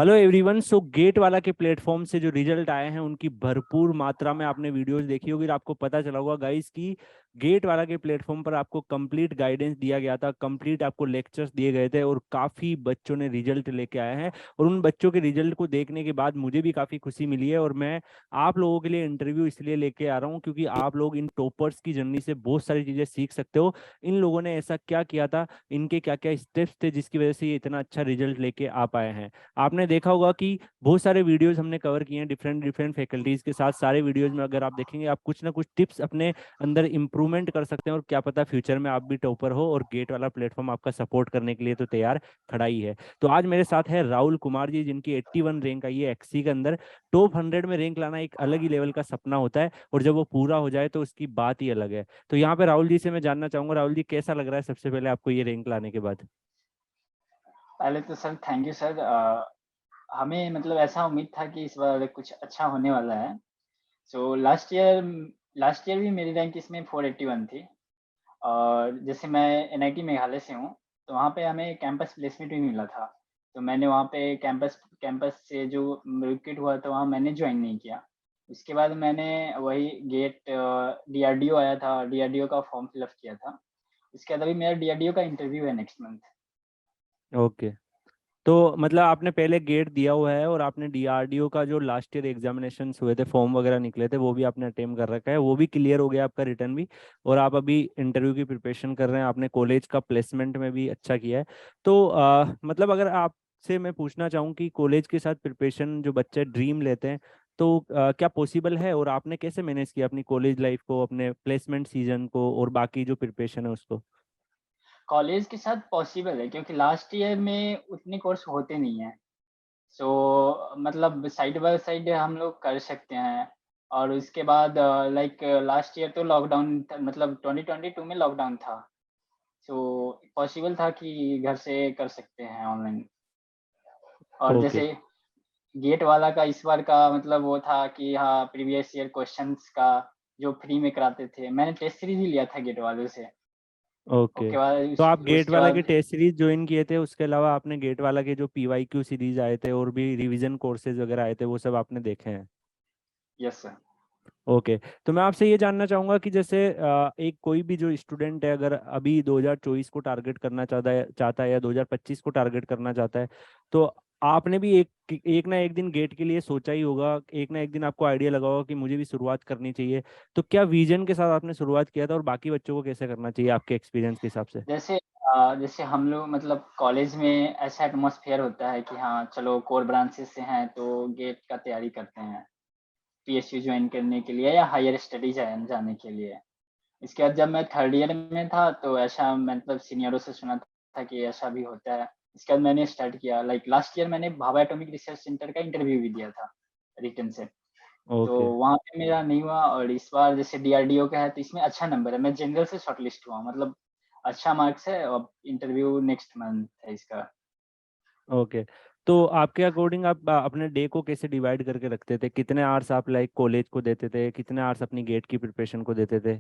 Hello everyone. सो gate वाला के platform से जो रिजल्ट आए हैं उनकी भरपूर मात्रा में आपने वीडियोस देखी होगी और आपको पता चला होगा गाइस कि गेट वाला के प्लेटफॉर्म पर आपको कंप्लीट गाइडेंस दिया गया था, कंप्लीट आपको लेक्चर्स दिए गए थे और काफ़ी बच्चों ने रिजल्ट लेके आए हैं। और उन बच्चों के रिजल्ट को देखने के बाद मुझे भी काफ़ी खुशी मिली है। और मैं आप लोगों के लिए इंटरव्यू इसलिए लेके आ रहा हूँ क्योंकि आप लोग इन टॉपर्स की जर्नी से बहुत सारी चीज़ें सीख सकते हो। इन लोगों ने ऐसा क्या किया था, इनके क्या क्या स्टेप्स थे जिसकी वजह से ये इतना अच्छा रिजल्ट लेके आ पाए हैं। आपने देखा होगा कि बहुत सारे वीडियोस हमने कवर किए हैं डिफरेंट डिफरेंट फैकल्टीज के साथ। सारे वीडियोस में अगर आप देखेंगे आप कुछ ना कुछ टिप्स अपने अंदर इंप्रूवमेंट कर सकते हैं और क्या पता फ्यूचर में आप भी टॉपर हो और गेट वाला प्लेटफॉर्म आपका सपोर्ट करने के लिए तो तैयार खड़ा ही है। तो आज मेरे साथ है राहुल कुमार जी, जिनकी 81 रैंक आई है एक्सी के अंदर। टॉप 100 में रैंक लाना एक अलग ही लेवल का सपना होता है और जब वो पूरा हो जाए तो उसकी बात ही अलग है। तो यहाँ पे राहुल जी से मैं जानना चाहूंगा, राहुल जी कैसा लग रहा है सबसे पहले आपको ये रैंक लाने के बाद? पहले तो सर थैंक यू सर। हमें मतलब ऐसा उम्मीद था कि इस बार कुछ अच्छा होने वाला है। सो लास्ट ईयर भी मेरी रैंक इसमें 481 थी। और जैसे मैं एनआईटी मेघालय से हूँ, तो वहाँ पे हमें कैंपस प्लेसमेंट भी मिला था। तो मैंने वहाँ पे कैंपस कैंपस से जो रिक्रूट हुआ था वहाँ मैंने ज्वाइन नहीं किया। उसके बाद मैंने वही गेट डीआरडीओ आया था, डीआरडीओ का फॉर्म फिलअप किया था। इसके बाद अभी मेरा डीआरडीओ का इंटरव्यू है नेक्स्ट मंथ। ओके। तो मतलब आपने पहले गेट दिया हुआ है और आपने डीआरडीओ का जो लास्ट ईयर एग्जामिनेशंस हुए थे, फॉर्म वगैरह निकले थे, वो भी आपने अटेम्प्ट कर रखा है, वो भी क्लियर हो गया आपका रिटर्न भी। और आप अभी इंटरव्यू की प्रिपरेशन कर रहे हैं, आपने कॉलेज का प्लेसमेंट में भी अच्छा किया है। तो मतलब अगर आपसे मैं पूछना चाहूँ कि कॉलेज के साथ प्रिपरेशन जो बच्चे ड्रीम लेते हैं तो क्या पॉसिबल है, और आपने कैसे मैनेज किया अपनी कॉलेज लाइफ को, अपने प्लेसमेंट सीजन को और बाकी जो प्रिपरेशन है उसको? कॉलेज के साथ पॉसिबल है क्योंकि लास्ट ईयर में उतने कोर्स होते नहीं हैं। सो मतलब साइड बाय साइड हम लोग कर सकते हैं। और उसके बाद लाइक लास्ट ईयर तो लॉकडाउन मतलब 2022 में लॉकडाउन था। सो पॉसिबल था कि घर से कर सकते हैं ऑनलाइन। और ओके। जैसे गेट वाला का इस बार का मतलब वो था कि हाँ, प्रीवियस ईयर क्वेश्चंस का जो फ्री में कराते थे, मैंने टेस्ट सीरीज ही लिया था गेट वाले से। ओके। उसके बाद तो आप गेट उसके वाला के बाद टेस्ट सीरीज ज्वाइन किए थे, उसके अलावा आपने गेट वाला के जो पीवाईक्यू सीरीज आए थे और भी रिवीजन कोर्सेज वगैरह आए थे वो सब आपने देखे हैं? Yes sir. ओके। तो मैं आपसे ये जानना चाहूंगा कि जैसे एक कोई भी जो स्टूडेंट है अगर अभी 2024 को टारगेट करना चाहता है या 2025 को टारगेट करना चाहता है, तो आपने भी एक एक ना एक दिन गेट के लिए सोचा ही होगा, एक ना एक दिन आपको आइडिया लगा होगा कि मुझे भी शुरुआत करनी चाहिए। तो क्या विजन के साथ आपने शुरुआत किया था और बाकी बच्चों को कैसे करना चाहिए आपके एक्सपीरियंस के हिसाब से? जैसे हम लोग मतलब कॉलेज में ऐसा एटमॉस्फेयर होता है कि हाँ चलो कोर ब्रांचेस से हैं तो गेट का तैयारी करते हैं पीएसयू ज्वाइन करने के लिए या हायर स्टडीज जाने के लिए। इसके बाद जब मैं थर्ड ईयर में था तो ऐसा मतलब सीनियरों से सुना था कि ऐसा भी होता है। इसके बाद मैंने स्टार्ट किया लाइक लास्ट ईयर मैंने भाभा एटॉमिक रिसर्च सेंटर का इंटरव्यू भी दिया था रिटन से। तो ओके। वहाँ पे मेरा नहीं हुआ और इस बार जैसे डीआरडीओ का है तो इसमें अच्छा नंबर है, मैं जनरल से शॉर्टलिस्ट हुआ मतलब अच्छा मार्क्स है। और इंटरव्यू नेक्स्ट मंथ है इसका। ओके। तो आपके अकॉर्डिंग आप अपने डे को कैसे डिवाइड करके रखते थे? कितने आवर्स आप लाइक कॉलेज को देते थे, कितने आवर्स अपनी गेट की प्रिपरेशन को देते थे?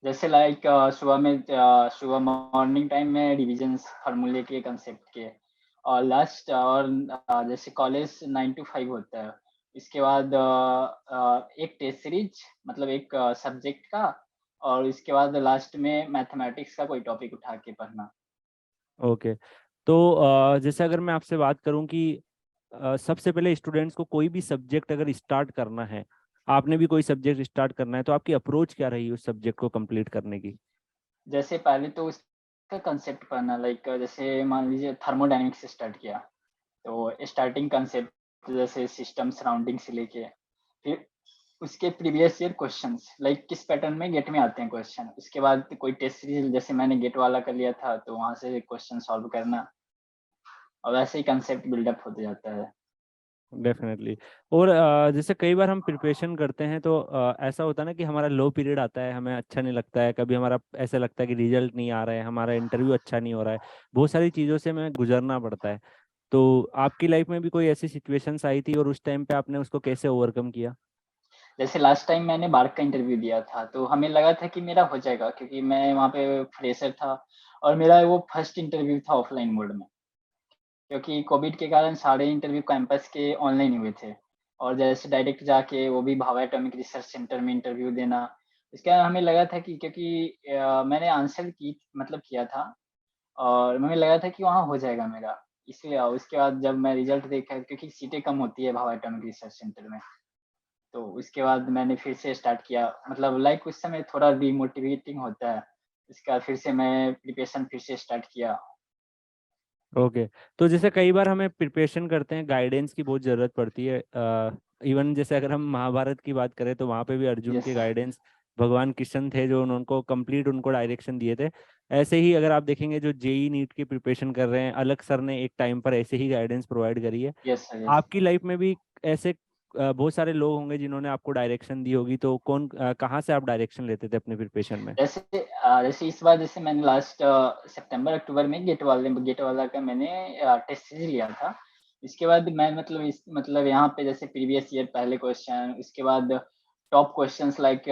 जैसे लाइक सुबह मॉर्निंग टाइम में रिविजन्स फार्मूले के कंसेप्ट के। और लास्ट और जैसे कॉलेज 9 to 5 होता है। इसके बाद एक टेस्ट सीरीज मतलब एक सब्जेक्ट का। और इसके बाद लास्ट में मैथमेटिक्स का कोई टॉपिक उठा के पढ़ना। ओके। तो जैसे अगर मैं आपसे बात करूं कि सबसे पहले स्टूडेंट्स को कोई भी सब्जेक्ट अगर स्टार्ट करना है, आपने भी कोई सब्जेक्ट स्टार्ट करना है, तो आपकी अप्रोच क्या रही उस सब्जेक्ट को कंप्लीट करने की? जैसे पहले तो उसका कंसेप्ट पढ़ना लाइक जैसे मान लीजिए थर्मोडायनेमिक्स से स्टार्ट किया। तो स्टार्टिंग कंसेप्ट जैसे सिस्टम सराउंडिंग से लेके फिर उसके प्रीवियस ईयर क्वेश्चंस लाइक किस पैटर्न में गेट में आते हैं क्वेश्चन। उसके बाद कोई टेस्ट सीरीज जैसे मैंने गेट वाला कर लिया था तो वहां से क्वेश्चन सॉल्व करना। और वैसे ही कंसेप्ट बिल्डअप होते जाता है। डेफिनेटली। और जैसे कई बार हम प्रिपरेशन करते हैं तो ऐसा होता है ना कि हमारा लो पीरियड आता है, हमें अच्छा नहीं लगता है, कभी हमारा ऐसा लगता है कि रिजल्ट नहीं आ रहा है, हमारा इंटरव्यू अच्छा नहीं हो रहा है, बहुत सारी चीज़ों से हमें गुजरना पड़ता है। तो आपकी लाइफ में भी कोई ऐसी सिचुएशंस आई थी और उस टाइम पे आपने उसको कैसे ओवरकम किया? जैसे लास्ट टाइम मैंने बार्क का इंटरव्यू दिया था तो हमें लगा था कि मेरा हो जाएगा क्योंकि मैं वहाँ पे फ्रेशर था। और मेरा वो फर्स्ट इंटरव्यू था ऑफलाइन मोड में। क्योंकि कोविड के कारण सारे इंटरव्यू कैंपस के ऑनलाइन हुए थे और जैसे डायरेक्ट जाके वो भी भाभा एटॉमिक रिसर्च सेंटर में इंटरव्यू देना, इसके बाद हमें लगा था कि क्योंकि मैंने आंसर की मतलब किया था और हमें लगा था कि वहाँ हो जाएगा मेरा, इसलिए उसके बाद जब मैं रिजल्ट देखा, क्योंकि सीटें कम होती है भाभा एटॉमिक रिसर्च सेंटर में, तो उसके बाद मैंने फिर से स्टार्ट किया, मतलब लाइक उस समय थोड़ा डिमोटिवेटिंग होता है, इसके बाद फिर से मैं प्रिपरेशन फिर से स्टार्ट किया। ओके। तो जैसे कई बार हमें प्रिपरेशन करते हैं, गाइडेंस की बहुत जरूरत पड़ती है। इवन जैसे अगर हम महाभारत की बात करें तो वहाँ पे भी अर्जुन यस के सर। गाइडेंस भगवान कृष्ण थे जो उनको कंप्लीट उनको डायरेक्शन दिए थे। ऐसे ही अगर आप देखेंगे जो जेई नीट की प्रिपरेशन कर रहे हैं, अलग सर ने एक टाइम पर ऐसे ही गाइडेंस प्रोवाइड करी है। Yes sir. यस। आपकी लाइफ में भी ऐसे बहुत सारे लोग होंगे जिन्होंने आपको डायरेक्शन दी होगी, तो कौन कहाँ से आप डायरेक्शन लेते थे अपने प्रिपरेशन में? जैसे इस बार जैसे मैंने लास्ट सितंबर अक्टूबर में गेट वाला का मैंने टेस्ट सीरीज लिया था। इसके बाद मैं मतलब यहाँ पे जैसे प्रीवियस ईयर पहले क्वेश्चन, उसके बाद टॉप क्वेश्चंस लाइक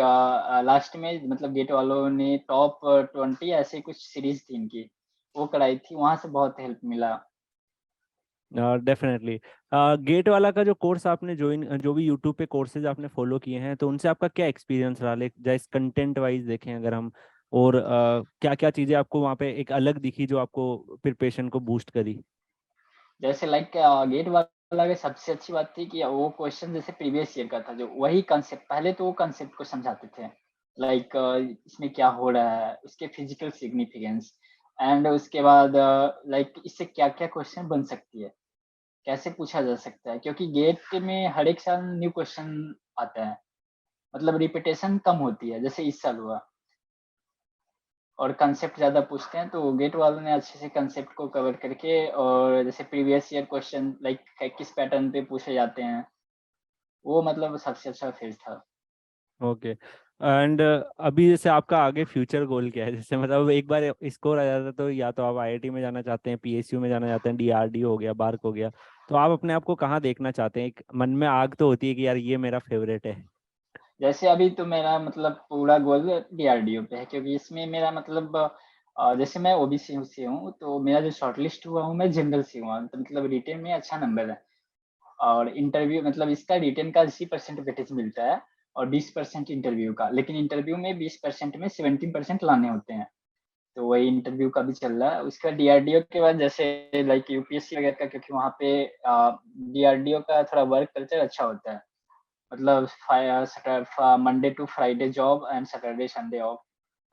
लास्ट में मतलब गेट वालों ने टॉप 20 ऐसे कुछ सीरीज थी इनकी, वो कराई थी, वहां से बहुत हेल्प मिला। डेफिनेटली। गेट वाला का जो कोर्स आपने ज्वाइन, जो भी यूट्यूब पे कोर्सेज आपने फॉलो किए हैं, तो उनसे आपका क्या एक्सपीरियंस रहा? लाइक जैसे कंटेंट वाइज देखें अगर हम, और क्या क्या चीज़ें आपको वहाँ पे एक अलग दिखी जो आपको प्रिपरेशन को बूस्ट करी? जैसे लाइक गेट वाला की सबसे अच्छी बात थी कि वो क्वेश्चन जैसे प्रीवियस ईयर का था, जो वही कंसेप्ट पहले तो वो कंसेप्ट को समझाते थे, लाइक इसमें क्या हो रहा है, उसके फिजिकल सिग्निफिकेंस, एंड उसके बाद लाइक इससे क्या क्या क्वेश्चन बन सकती है, कैसे पूछा जा सकता है, क्योंकि गेट में हर एक साल न्यू क्वेश्चन आता है, मतलब रिपीटेशन कम होती है, जैसे इस साल हुआ, और कंसेप्ट ज़्यादा पूछते हैं, तो गेट वालों ने अच्छे से कंसेप्ट को कवर करके, और जैसे प्रीवियस ईयर क्वेश्चन लाइक किस पैटर्न पे पूछे जाते हैं, वो मतलब सबसे अच्छा फेज था। ओके। एंड अभी जैसे आपका आगे फ्यूचर गोल क्या है? जैसे मतलब एक बार स्कोर आ जाता है तो या तो आप आईआईटी में जाना चाहते हैं, पीएसयू में जाना चाहते हैं, डीआरडीओ हो गया, बार्क हो गया, तो आप अपने आप को कहाँ देखना चाहते हैं? एक मन में आग तो होती है कि यार ये मेरा फेवरेट है। जैसे अभी तो मेरा मतलब पूरा गोल डीआरडीओ पे है, क्योंकि इसमें मेरा मतलब जैसे मैं ओबीसी से हूँ, तो मेरा जो शॉर्टलिस्ट हुआ हूँ मैं जनरल से हुआ, तो मतलब रिटेन में अच्छा नंबर है, और इंटरव्यू मतलब इसका रिटेन का 80% वेटेज मिलता है और 20% इंटरव्यू का, लेकिन इंटरव्यू में 20% में 17% लाने होते हैं, तो वही इंटरव्यू का भी चल रहा है। उसका डीआरडीओ के बाद जैसे लाइक यूपीएससी वगैरह का, क्योंकि वहाँ पे डीआरडीओ का थोड़ा वर्क कल्चर अच्छा होता है, मतलब Monday to Friday job and Saturday Sunday off.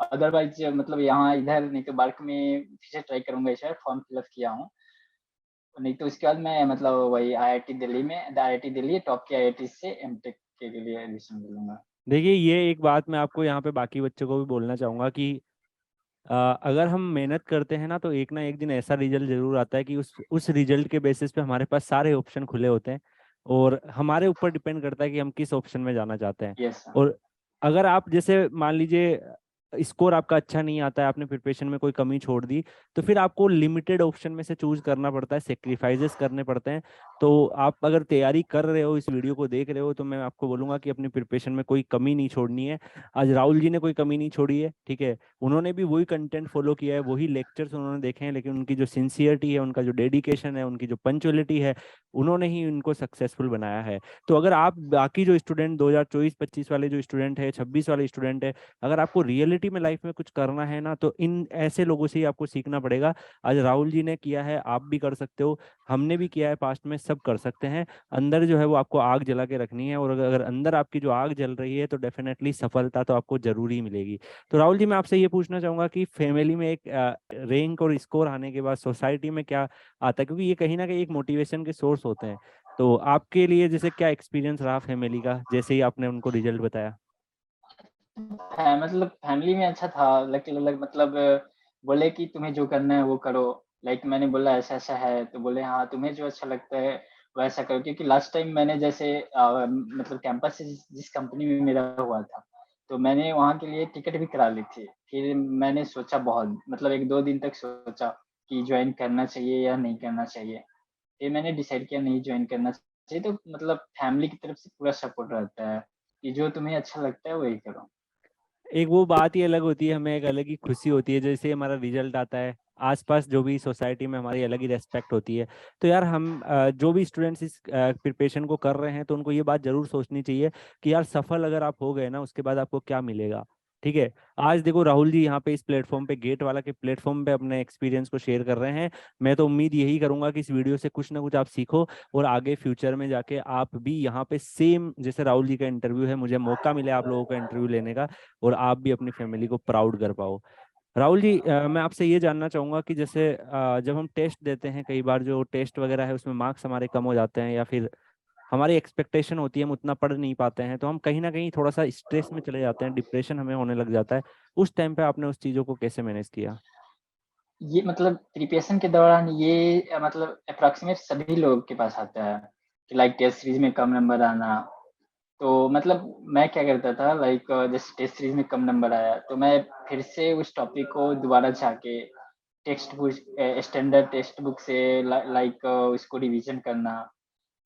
Otherwise मतलब यहाँ इधर नहीं तो बार्क में फिर से ट्राई करूंगा, इस बार फॉर्म फिलअप किया हूँ, नहीं तो उसके बाद मैं मतलब वही आईआईटी दिल्ली में, आईआईटी दिल्ली टॉप के आईआईटी से एमटेक के लिए एडमिशन ले लूंगा। देखिए, ये एक बात मैं आपको यहाँ पे बाकी बच्चों को भी बोलना चाहूंगा कि अगर हम मेहनत करते हैं ना तो एक ना एक दिन ऐसा रिजल्ट जरूर आता है कि उस रिजल्ट के बेसिस पे हमारे पास सारे ऑप्शन खुले होते हैं, और हमारे ऊपर डिपेंड करता है कि हम किस ऑप्शन में जाना चाहते हैं। यस। और अगर आप जैसे मान लीजिए स्कोर आपका अच्छा नहीं आता है, आपने प्रिपरेशन में कोई कमी छोड़ दी, तो फिर आपको लिमिटेड ऑप्शन में से चूज करना पड़ता है, सेक्रीफाइसेस करने पड़ते हैं। तो आप अगर तैयारी कर रहे हो, इस वीडियो को देख रहे हो, तो मैं आपको बोलूंगा कि अपनी प्रिपरेशन में कोई कमी नहीं छोड़नी है। आज राहुल जी ने कोई कमी नहीं छोड़ी है, ठीक है। उन्होंने भी वही कंटेंट फॉलो किया है, वही लेक्चर्स उन्होंने देखे हैं, लेकिन उनकी जो सिंसियरिटी है, उनका जो डेडिकेशन है, उनकी जो पंचुअलिटी है, उन्होंने ही उनको सक्सेसफुल बनाया है। तो अगर आप बाकी जो स्टूडेंट 2024-25 वाले जो स्टूडेंट है, 26 वाले स्टूडेंट है, अगर आपको रियलिटी में लाइफ में कुछ करना है ना, तो इन ऐसे लोगों से ही आपको सीखना पड़ेगा। आज राहुल जी ने किया है, आप भी कर सकते हो, हमने भी किया है पास्ट में, सब कर सकते हैं। अंदर जो है वो आपको आग जला के रखनी है, और अगर अंदर आपकी जो आग जल रही है तो डेफिनेटली सफलता तो आपको जरूरी मिलेगी। तो राहुल जी, मैं आपसे ये पूछना चाहूंगा कि फैमिली में एक रैंक और स्कोर आने के बाद सोसाइटी में क्या आता है, क्योंकि ये कहीं ना कहीं एक मोटिवेशन के सोर्स होते हैं। तो आपके लिए जैसे क्या एक्सपीरियंस रहा फैमिली का, जैसे ही आपने उनको रिजल्ट बताया? है मतलब फैमिली में अच्छा था, मतलब बोले कि तुम्हें जो करना है वो करो, लाइक मैंने बोला ऐसा ऐसा है, तो बोले हाँ तुम्हें जो अच्छा लगता है वैसा करो, क्योंकि लास्ट टाइम मैंने जैसे मतलब कैंपस से जिस कंपनी में मेरा हुआ था, तो मैंने वहाँ के लिए टिकट भी करा ली थी, फिर मैंने सोचा बहुत, मतलब 1-2 दिन तक सोचा कि ज्वाइन करना चाहिए या नहीं करना चाहिए, फिर मैंने डिसाइड किया नहीं ज्वाइन करना चाहिए, तो मतलब फैमिली की तरफ से पूरा सपोर्ट रहता है कि जो तुम्हें अच्छा लगता है वही करो। एक वो बात ही अलग होती है, हमें एक अलग ही खुशी होती है जैसे हमारा रिजल्ट आता है, आसपास जो भी सोसाइटी में हमारी अलग ही रेस्पेक्ट होती है। तो यार हम जो भी स्टूडेंट्स इस प्रिपरेशन को कर रहे हैं तो उनको ये बात जरूर सोचनी चाहिए कि यार सफल अगर आप हो गए ना उसके बाद आपको क्या मिलेगा। ठीक है, आज देखो राहुल जी यहाँ पे इस प्लेटफॉर्म पे, गेट वाला के प्लेटफॉर्म पे अपने एक्सपीरियंस को शेयर कर रहे हैं। मैं तो उम्मीद यही करूंगा कि इस वीडियो से कुछ ना कुछ आप सीखो और आगे फ्यूचर में जाके आप भी यहाँ पे सेम जैसे राहुल जी का इंटरव्यू है, मुझे मौका मिले आप लोगों का इंटरव्यू लेने का और आप भी अपनी फैमिली को प्राउड कर पाओ। राहुल जी मैं आपसे ये जानना चाहूंगा कि जैसे जब हम टेस्ट देते हैं, कई बार जो टेस्ट वगैरह है उसमें मार्क्स हमारे कम हो जाते हैं या फिर हमारी एक्सपेक्टेशन होती है हम उतना पढ़ नहीं पाते हैं, तो हम कहीं ना कहीं थोड़ा सा स्ट्रेस में चले जाते हैं, डिप्रेशन हमें होने लग जाता है। उस टाइम पे आपने उस चीज़ों को कैसे मैनेज किया? ये मतलब प्रिपरेशन के दौरान ये मतलब अप्रॉक्सीमेट सभी लोगों के पास आता है कि लाइक टेस्ट सीरीज में कम नंबर आना। तो मतलब मैं क्या करता था, लाइक जैसे टेस्ट सीरीज में कम नंबर आया तो मैं फिर से उस टॉपिक को दोबारा जाके text book, standard text book से लाइक उसको रिवीजन करना।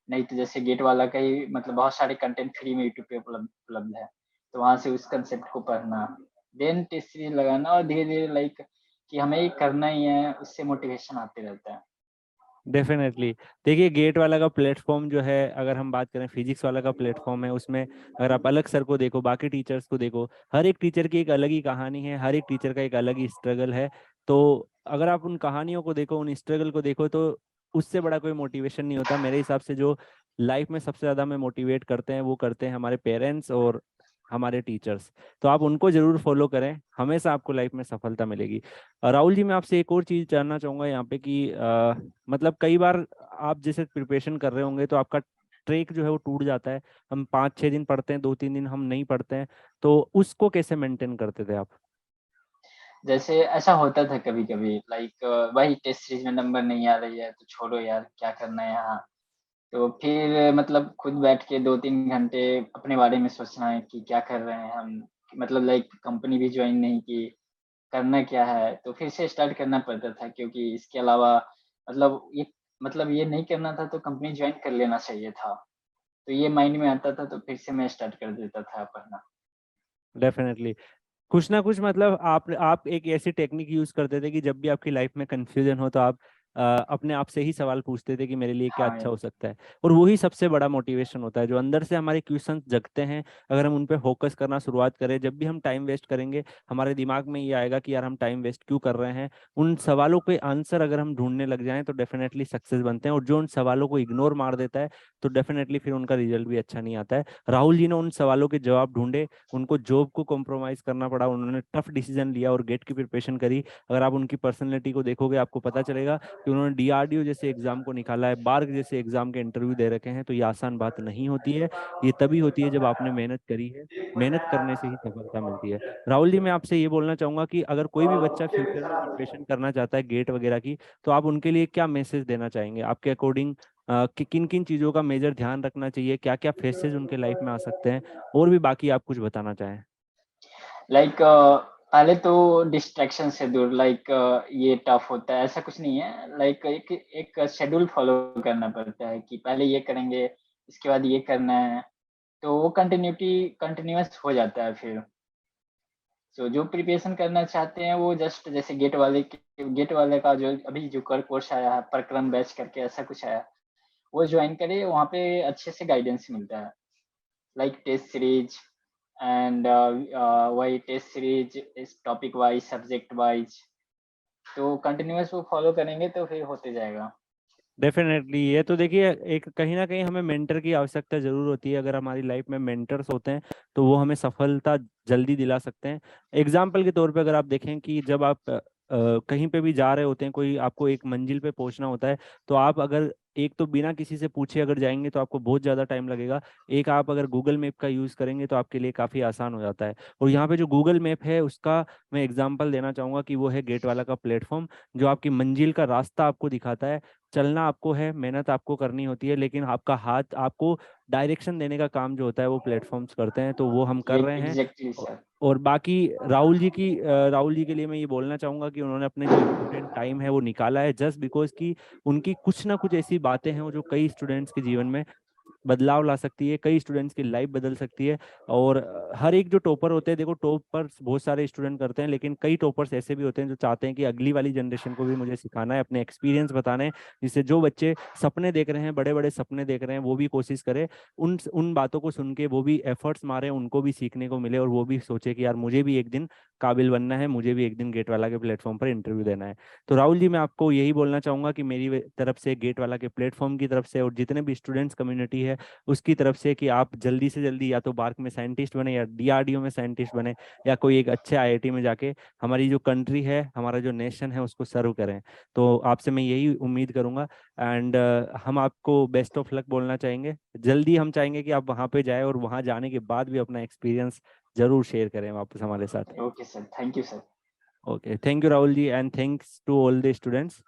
नहीं तो जैसे गेट वाला का ही मतलब बहुत सारे कंटेंट फ्री में यूट्यूब पे उपलब्ध उपलब्ध है, तो वहां से उस कंसेप्ट को पढ़ना, देन टेस्ट सीरीज लगाना और धीरे धीरे लाइक कि हमें ये करना ही है, उससे मोटिवेशन आते रहता है। डेफिनेटली। देखिए गेट वाला का प्लेटफॉर्म जो है, अगर हम बात करें फिजिक्स वाला का प्लेटफॉर्म है, उसमें अगर आप अलग सर को देखो, बाकी टीचर्स को देखो, हर एक टीचर की एक अलग ही कहानी है, हर एक टीचर का एक अलग ही स्ट्रगल है। तो अगर आप उन कहानियों को देखो, उन स्ट्रगल को देखो, तो उससे बड़ा कोई मोटिवेशन नहीं होता मेरे हिसाब से। जो लाइफ में सबसे ज्यादा हमें मोटिवेट करते हैं वो करते हैं हमारे पेरेंट्स और हमारे टीचर्स। तो आप उनको जरूर फॉलो करें, हमेशा आपको लाइफ में सफलता मिलेगी। राहुल जी मैं आपसे एक और चीज जानना चाहूंगा यहाँ पे कि मतलब कई बार आप जैसे प्रिपरेशन कर रहे होंगे तो आपका ट्रैक जो है वो टूट जाता है। हम 5-6 दिन पढ़ते हैं, 2-3 दिन हम नहीं पढ़ते हैं, तो उसको कैसे मेंटेन करते थे आप? जैसे ऐसा होता था कभी कभी, लाइक वही टेस्ट सीरीज में नंबर नहीं आ रही है तो छोड़ो यार, क्या करना है यहाँ। तो फिर मतलब खुद बैठ के 2-3 घंटे अपने बारे में सोचना है कि क्या कर रहे हैं हम, मतलब लाइक कंपनी भी ज्वाइन नहीं की, करना क्या है। तो फिर से स्टार्ट करना पड़ता था, क्योंकि इसके अलावा ये नहीं करना था तो कंपनी ज्वाइन कर लेना चाहिए था। तो ये माइंड में आता था, तो फिर से मैं स्टार्ट कर देता था पढ़ना। डेफिनेटली। कुछ ना कुछ मतलब आप एक ऐसी टेक्निक यूज करते थे कि जब भी आपकी लाइफ में कंफ्यूजन हो तो आप अपने आप से ही सवाल पूछते थे कि मेरे लिए क्या हाँ अच्छा यार। हो सकता है। और वही सबसे बड़ा मोटिवेशन होता है, जो अंदर से हमारे क्वेश्चन जगते हैं, अगर हम उन पे फोकस करना शुरुआत करें, जब भी हम टाइम वेस्ट करेंगे हमारे दिमाग में ये आएगा कि यार हम टाइम वेस्ट क्यों कर रहे हैं। उन सवालों के आंसर अगर हम ढूंढने लग जाएं तो डेफिनेटली सक्सेस बनते हैं, और जो उन सवालों को इग्नोर मार देता है तो डेफिनेटली फिर उनका रिजल्ट भी अच्छा नहीं आता है। राहुल जी ने उन सवालों के जवाब ढूंढे, उनको जॉब को कॉम्प्रोमाइज करना पड़ा, उन्होंने टफ डिसीजन लिया और गेट की प्रिपरेशन करी। अगर आप उनकी पर्सनैलिटी को देखोगे आपको पता चलेगा कि उन्होंने डीआरडीओ जैसे एग्जाम को निकाला है, बार्ग जैसे एग्जाम के इंटरव्यू दे रखे हैं। तो ये आसान बात नहीं होती है, ये तभी होती है जब आपने मेहनत करी है। मेहनत करने से ही सफलता मिलती है। राहुल जी मैं आपसे ये बोलना चाहूंगा कि अगर कोई भी बच्चा फ्यूचर में प्रिपरेशन करना चाहता है गेट वगैरह की, तो आप उनके लिए क्या मैसेज देना चाहेंगे आपके अकॉर्डिंग? कि किन किन चीज़ों का मेजर ध्यान रखना चाहिए, क्या क्या फेसेस उनके लाइफ में आ सकते हैं, और भी बाकी आप कुछ बताना चाहें? लाइक पहले तो डिस्ट्रैक्शन से दूर, लाइक ये टफ होता है ऐसा कुछ नहीं है। लाइक एक एक शेड्यूल फॉलो करना पड़ता है कि पहले ये करेंगे, इसके बाद ये करना है। तो वो कंटिन्यूअस हो जाता है फिर। सो जो प्रिपरेशन करना चाहते हैं वो जस्ट जैसे गेट वाले का जो अभी जो कोर्स आया है, परक्रम बैच करके ऐसा कुछ आया, वो ज्वाइन करे। वहाँ पे अच्छे से गाइडेंस मिलता है, लाइक टेस्ट सीरीज एंड वही टेस्ट सीरीज इस टॉपिक वाइज, सब्जेक्ट वाइज। तो कंटिन्यूअस वो फॉलो करेंगे तो फिर होते जाएगा। डेफिनेटली। ये तो देखिए एक कहीं ना कहीं हमें मेंटर की आवश्यकता जरूर होती है। अगर हमारी लाइफ में मेंटर्स होते हैं तो वो हमें सफलता जल्दी दिला सकते हैं। एग्जाम्पल के तौर पे अगर आप देखें कि जब आप कहीं पे भी जा रहे होते हैं, कोई आपको एक मंजिल पे पहुंचना होता है, तो आप अगर एक तो बिना किसी से पूछे अगर जाएंगे तो आपको बहुत ज़्यादा टाइम लगेगा। एक आप अगर गूगल मैप का यूज़ करेंगे तो आपके लिए काफ़ी आसान हो जाता है। और यहाँ पे जो गूगल मैप है उसका मैं एग्जांपल देना चाहूँगा कि वो है गेट वाला का प्लेटफॉर्म, जो आपकी मंजिल का रास्ता आपको दिखाता है। चलना आपको है, मेहनत आपको करनी होती है, लेकिन आपका हाथ आपको डायरेक्शन देने का काम जो होता है वो प्लेटफॉर्म्स करते हैं, तो वो हम कर ये रहे हैं। एग्जैक्टली औ- सर। और बाकी राहुल जी के लिए मैं ये बोलना चाहूंगा कि उन्होंने अपने जो इम्पोर्टेंट टाइम है वो निकाला है, जस्ट बिकॉज कि उनकी कुछ ना कुछ ऐसी बातें हैं वो जो कई स्टूडेंट्स के जीवन में बदलाव ला सकती है, कई स्टूडेंट्स की लाइफ बदल सकती है। और हर एक जो टॉपर होते हैं, देखो टॉपर बहुत सारे स्टूडेंट करते हैं, लेकिन कई टॉपर्स ऐसे भी होते हैं जो चाहते हैं कि अगली वाली जनरेशन को भी मुझे सिखाना है, अपने एक्सपीरियंस बताने हैं, जिससे जो बच्चे सपने देख रहे हैं, बड़े बड़े सपने देख रहे हैं, वो भी कोशिश करें उन बातों को सुन के, वो भी एफर्ट्स मारे, उनको भी सीखने को मिले, और वो भी सोचे कि यार मुझे भी एक दिन काबिल बनना है, मुझे भी एक दिन गेट वाला के प्लेटफॉर्म पर इंटरव्यू देना है। तो राहुल जी, मैं आपको यही बोलना चाहूंगा कि मेरी तरफ से, गेट वाला के प्लेटफॉर्म की तरफ से, और जितने भी स्टूडेंट्स कम्युनिटी है उसकी तरफ से, कि आप जल्दी से जल्दी या तो बार्क में साइंटिस्ट बने, या डीआरडीओ में साइंटिस्ट बने, या कोई एक अच्छे आईआईटी में जाके हमारी जो कंट्री है, हमारा जो नेशन है, उसको सर्व करें। तो आपसे मैं यही उम्मीद करूंगा। एंड हम आपको बेस्ट ऑफ लक बोलना चाहेंगे। जल्दी हम चाहेंगे कि आप वहाँ पे जाए, और वहाँ जाने के बाद भी अपना एक्सपीरियंस जरूर शेयर करें वापस हमारे साथ। Okay sir, thank you sir. Okay, thank you Rahul ji, and thanks to all the students.